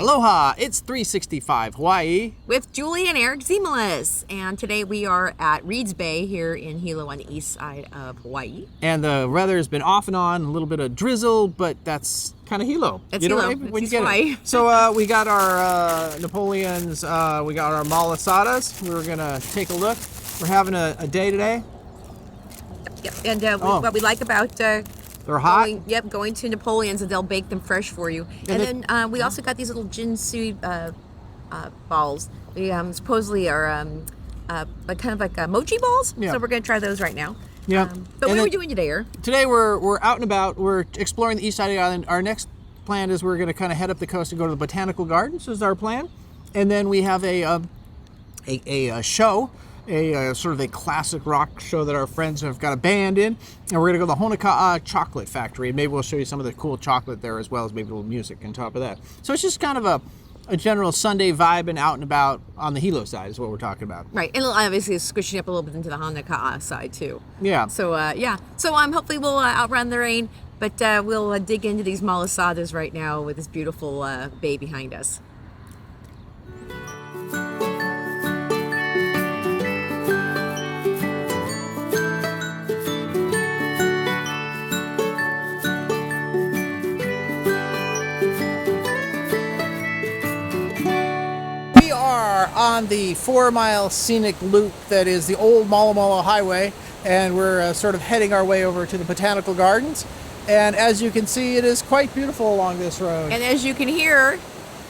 Aloha, it's 365 Hawaii. With Julie and Eric Zemelis. And today we are at Reed's Bay here in Hilo on the east side of Hawaii. And the weather's been off and on, a little bit of drizzle, but that's kind of Hilo. It's Hilo. When you get Hawaii. So we got our Napoleons, we got our malasadas. We're going to take a look. We're having a day today. Yep. And what we like about... they're hot? Going to Napoleon's and they'll bake them fresh for you. And then we also got these little ginseng balls. They supposedly are kind of like mochi balls. Yeah. So we're going to try those right now. Yeah. But what are we doing today, Er? Today we're out and about. We're exploring the east side of the island. Our next plan is we're going to kind of head up the coast and go to the Botanical Garden. This is our plan. And then we have a show. A sort of a classic rock show that our friends have got a band in, and we're going to go to the Hamakua chocolate factory, and maybe we'll show you some of the cool chocolate there, as well as maybe a little music on top of that. So it's just kind of a general Sunday vibe and out and about on the Hilo side is what we're talking about. Right, and obviously it's squishing up a little bit into the Hamakua side too. Yeah. So so hopefully we'll outrun the rain, but we'll dig into these malasadas right now with this beautiful bay behind us. On the 4 Mile Scenic Loop that is the old Malo Highway, and we're sort of heading our way over to the Botanical Gardens. And as you can see, it is quite beautiful along this road. And as you can hear,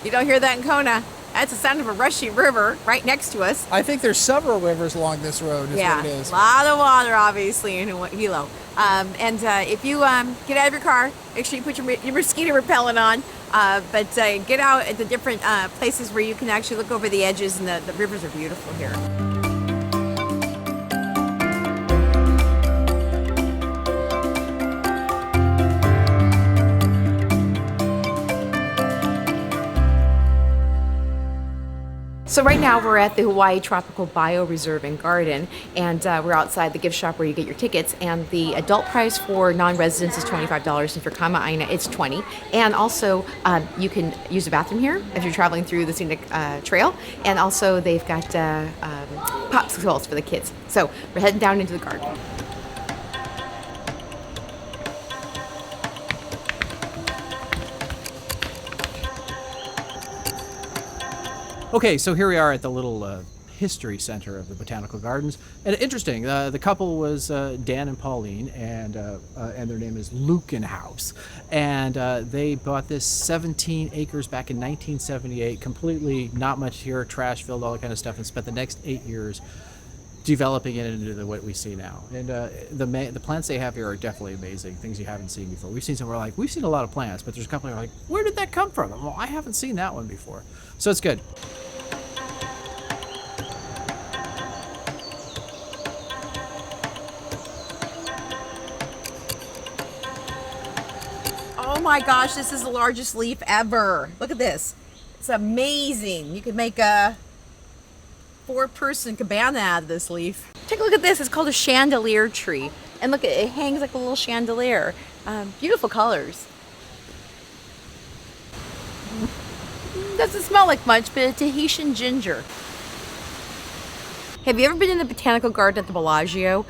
you don't hear that in Kona, that's the sound of a rushing river right next to us. I think there's several rivers along this road is what it is. A lot of water obviously in Hilo. If you get out of your car, make sure you put your mosquito repellent on. But get out at the different places where you can actually look over the edges, and the rivers are beautiful here. So right now we're at the Hawaii Tropical BioReserve and Garden, and we're outside the gift shop where you get your tickets, and the adult price for non-residents is $25, and for Kama'aina it's $20. And also you can use the bathroom here if you're traveling through the scenic trail, and also they've got popsicles for the kids. So we're heading down into the garden. Okay, so here we are at the little history center of the Botanical Gardens. And interesting, the couple was Dan and Pauline, and their name is Lukenhaus. And they bought this 17 acres back in 1978, completely not much here, trash filled, all that kind of stuff, and spent the next 8 years developing it into what we see now. And the plants they have here are definitely amazing, things you haven't seen before. We've seen a lot of plants, but there's a couple that are like, where did that come from? Well, I haven't seen that one before. So it's good. Oh my gosh, this is the largest leaf ever. Look at this. It's amazing. You could make a 4-person cabana out of this leaf. Take a look at this. It's called a chandelier tree. And look, it hangs like a little chandelier. Beautiful colors. Doesn't smell like much, but it's Tahitian ginger. Have you ever been in the Botanical Garden at the Bellagio?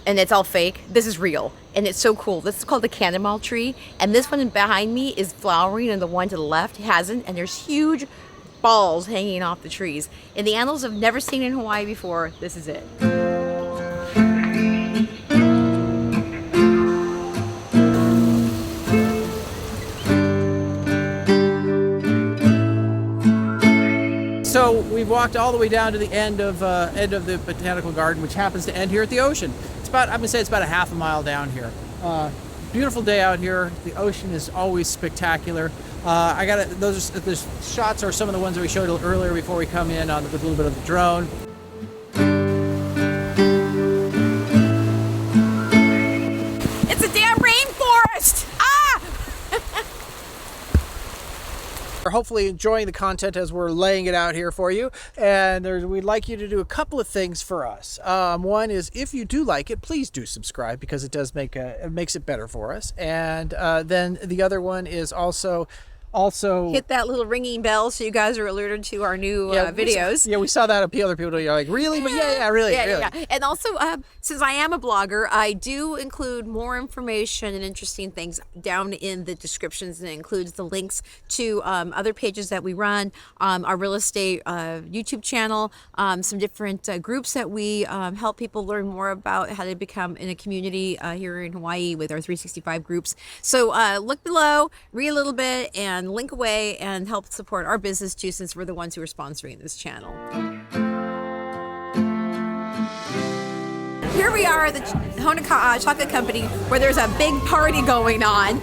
And it's all fake? This is real. And it's so cool. This is called the chamomile tree. And this one behind me is flowering, and the one to the left hasn't. And there's huge balls hanging off the trees. In the animals I've never seen in Hawaii before, this is it. So we've walked all the way down to the end of the Botanical Garden, which happens to end here at the ocean. I'm gonna say it's about a half a mile down here. Beautiful day out here. The ocean is always spectacular. Those shots are some of the ones that we showed earlier before we come in with a little bit of the drone. It's a damn rainforest! We're hopefully enjoying the content as we're laying it out here for you, and we'd like you to do a couple of things for us. One is, if you do like it, please do subscribe, because it does it makes it better for us. And then the other one is also Also, hit that little ringing bell so you guys are alerted to our new videos. We saw that appeal to people. You're like, really? But really. And also, since I am a blogger, I do include more information and interesting things down in the descriptions, and it includes the links to other pages that we run, our real estate YouTube channel, some different groups that we help people learn more about how to become in a community here in Hawaii with our 365 groups. So look below, read a little bit, and link away and help support our business too, since we're the ones who are sponsoring this channel. Here we are at the Hamakua Chocolate Company, where there's a big party going on.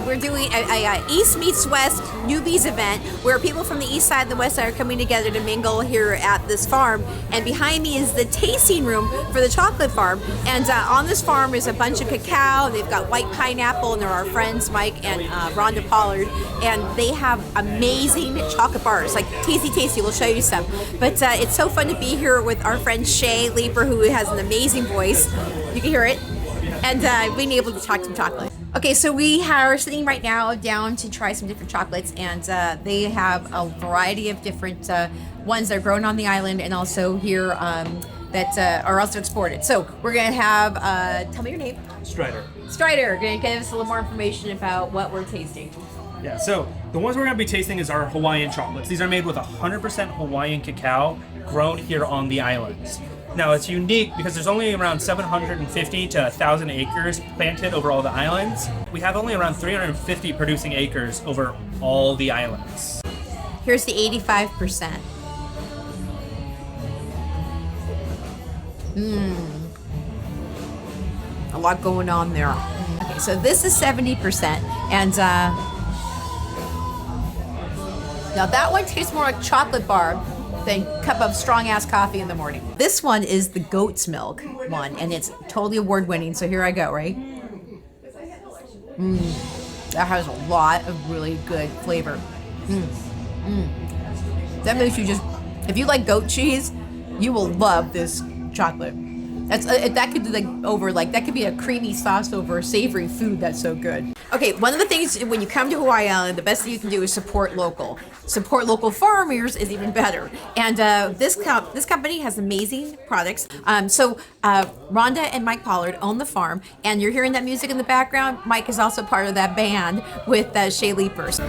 We're doing a East meets West newbies event, where people from the east side and the west side are coming together to mingle here at this farm. And behind me is the tasting room for the chocolate farm. And on this farm is a bunch of cacao. They've got white pineapple, and they're our friends Mike and Rhonda Pollard. And they have amazing chocolate bars, like tasty. We'll show you some. But it's so fun to be here with our friend Shay Leeper, who has an amazing voice. You can hear it, and being able to talk some chocolate. Okay, so we are sitting right now down to try some different chocolates, and they have a variety of different ones that are grown on the island, and also here that are also exported. So we're gonna have, tell me your name. Strider. Strider, gonna give us a little more information about what we're tasting. Yeah, so the ones we're going to be tasting is our Hawaiian chocolates. These are made with 100% Hawaiian cacao grown here on the islands. Now, it's unique because there's only around 750 to 1,000 acres planted over all the islands. We have only around 350 producing acres over all the islands. Here's the 85%. A lot going on there. Okay, so this is 70%, and now that one tastes more like chocolate bar than a cup of strong ass coffee in the morning. This one is the goat's milk one, and it's totally award winning. So here I go, right? That has a lot of really good flavor. That makes you just, if you like goat cheese, you will love this chocolate. That could be that could be a creamy sauce over a savory food that's so good. Okay, one of the things when you come to Hawaii Island, the best thing you can do is support local. Support local farmers is even better. And this company has amazing products. So Rhonda and Mike Pollard own the farm, and you're hearing that music in the background. Mike is also part of that band with Shay Leapers.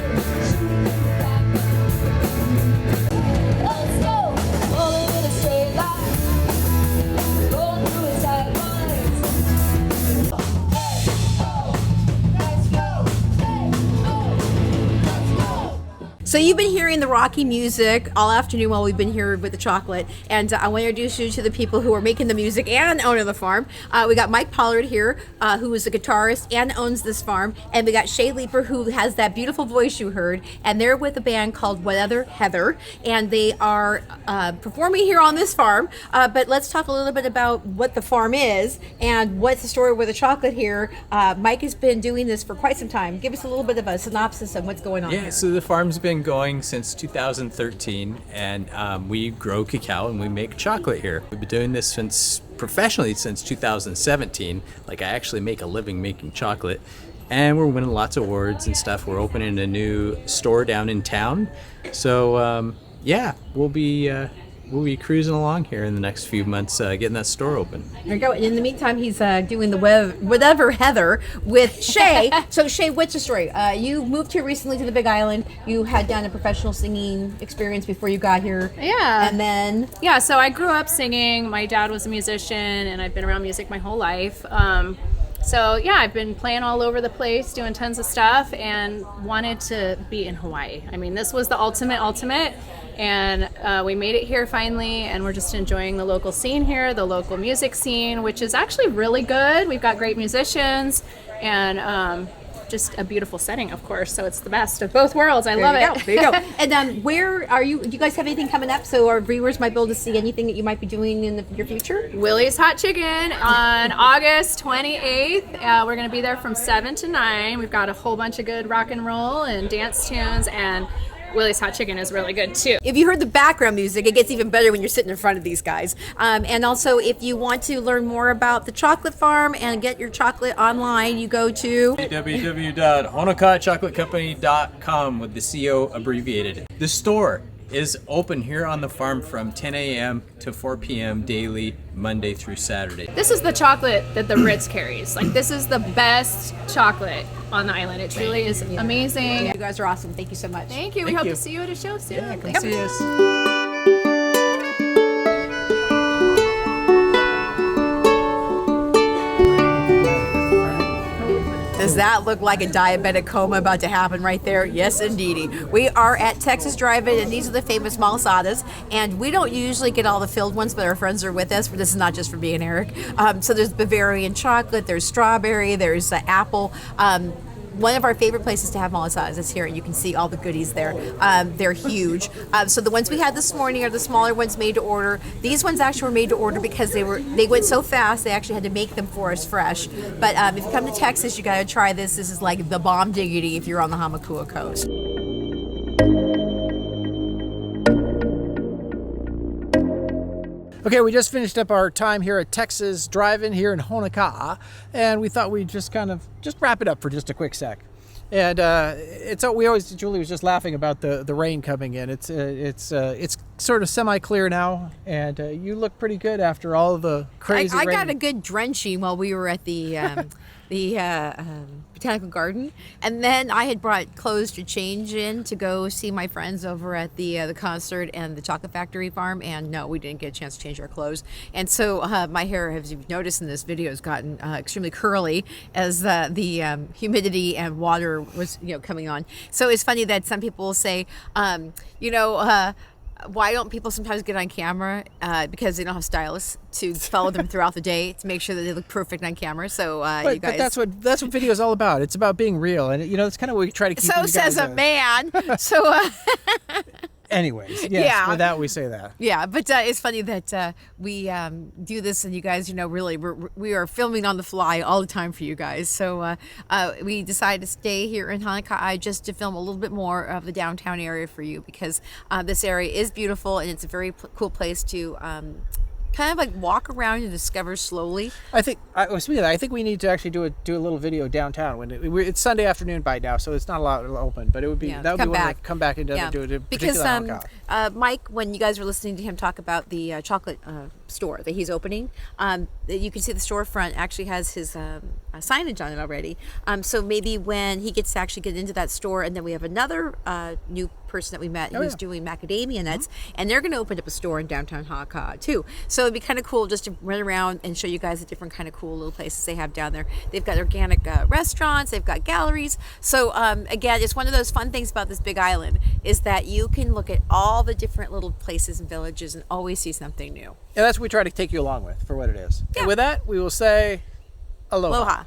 So you've been hearing the Rocky music all afternoon while we've been here with the chocolate, and I want to introduce you to the people who are making the music and owning the farm. We got Mike Pollard here, who is a guitarist and owns this farm, and we got Shay Leeper, who has that beautiful voice you heard, and they're with a band called Weather Heather, and they are performing here on this farm. But let's talk a little bit about what the farm is and what's the story with the chocolate here. Mike has been doing this for quite some time. Give us a little bit of a synopsis of what's going on here. Yeah, so the farm's been going since 2013, and we grow cacao and we make chocolate here. We've been doing this professionally since 2017. Like, I actually make a living making chocolate, and we're winning lots of awards and stuff. We're opening a new store down in town, so we'll be cruising along here in the next few months, getting that store open. There you go. And in the meantime, he's doing the Whatever Heather with Shay. So Shay, what's the story? You moved here recently to the Big Island. You had done a professional singing experience before you got here. Yeah. And then? Yeah, so I grew up singing. My dad was a musician, and I've been around music my whole life. So yeah, I've been playing all over the place, doing tons of stuff, and wanted to be in Hawaii. I mean, this was the ultimate, and we made it here finally, and we're just enjoying the local scene here, the local music scene, which is actually really good. We've got great musicians, and just a beautiful setting, of course, so it's the best of both worlds. I love it. There you go. And where are you? Do you guys have anything coming up so our viewers might be able to see anything that you might be doing in your future? Willie's Hot Chicken on August 28th. We're going to be there from 7 to 9. We've got a whole bunch of good rock and roll and dance tunes, and Willie's Hot Chicken is really good too. If you heard the background music, it gets even better when you're sitting in front of these guys. And also, if you want to learn more about the chocolate farm and get your chocolate online, you go to www.honokachocolatecompany.com with the CO abbreviated. The store is open here on the farm from 10 a.m. to 4 p.m. daily, Monday through Saturday. This is the chocolate that the Ritz carries. Like, this is the best chocolate on the island. It truly is amazing. You guys are awesome. Thank you so much. Thank you. We hope to see you at a show soon. Yeah, come Yep. see us. Does that look like a diabetic coma about to happen right there? Yes, indeedy. We are at Texas DriveIn, and these are the famous malasadas. And we don't usually get all the filled ones, but our friends are with us. This is not just for me and Eric. So there's Bavarian chocolate, there's strawberry, there's apple. One of our favorite places to have malasadas is here, and you can see all the goodies there. They're huge. So the ones we had this morning are the smaller ones made to order. These ones actually were made to order because they went so fast they actually had to make them for us fresh. But if you come to Texas, you got to try this. This is like the bomb diggity if you're on the Hamakua Coast. Okay, we just finished up our time here at Texas Drive-In here in Honoka'a, and we thought we'd just wrap it up for just a quick sec. And Julie was just laughing about the rain coming in. It's sort of semi-clear now, and you look pretty good after all of the crazy I rain. got a good drenching while we were at the Botanical Garden, and then I had brought clothes to change in to go see my friends over at the concert and the chocolate factory farm. And no, we didn't get a chance to change our clothes, and so my hair, as you've noticed in this video, has gotten extremely curly as the humidity and water was coming on. So it's funny that some people will say, why don't people sometimes get on camera? Because they don't have stylists to follow them throughout the day to make sure that they look perfect on camera. So you guys, but that's what video is all about. It's about being real, and it's kind of what we try to keep. So says a man. So. Anyways, yes, Yeah. with that we say that. Yeah, but it's funny that we do this, and you guys, really, we are filming on the fly all the time for you guys. So we decided to stay here in Hamakua just to film a little bit more of the downtown area for you, because this area is beautiful, and it's a very cool place to kind of like walk around and discover slowly. I think we need to actually do a little video downtown when it's Sunday afternoon by now, so it's not a lot open. But it would be that would be one to come back and do it. Because Mike, when you guys were listening to him talk about the chocolate store that he's opening, you can see the storefront actually has his signage on it already. So maybe when he gets to actually get into that store, and then we have another new person that we met who's doing macadamia nuts, and they're going to open up a store in downtown Hamakua too. So it'd be kind of cool just to run around and show you guys the different kind of cool little places they have down there. They've got organic restaurants, they've got galleries. So again, it's one of those fun things about this big island is that you can look at all the different little places and villages and always see something new. And that's what we try to take you along with for what it is. Yeah. And with that, we will say aloha. Aloha.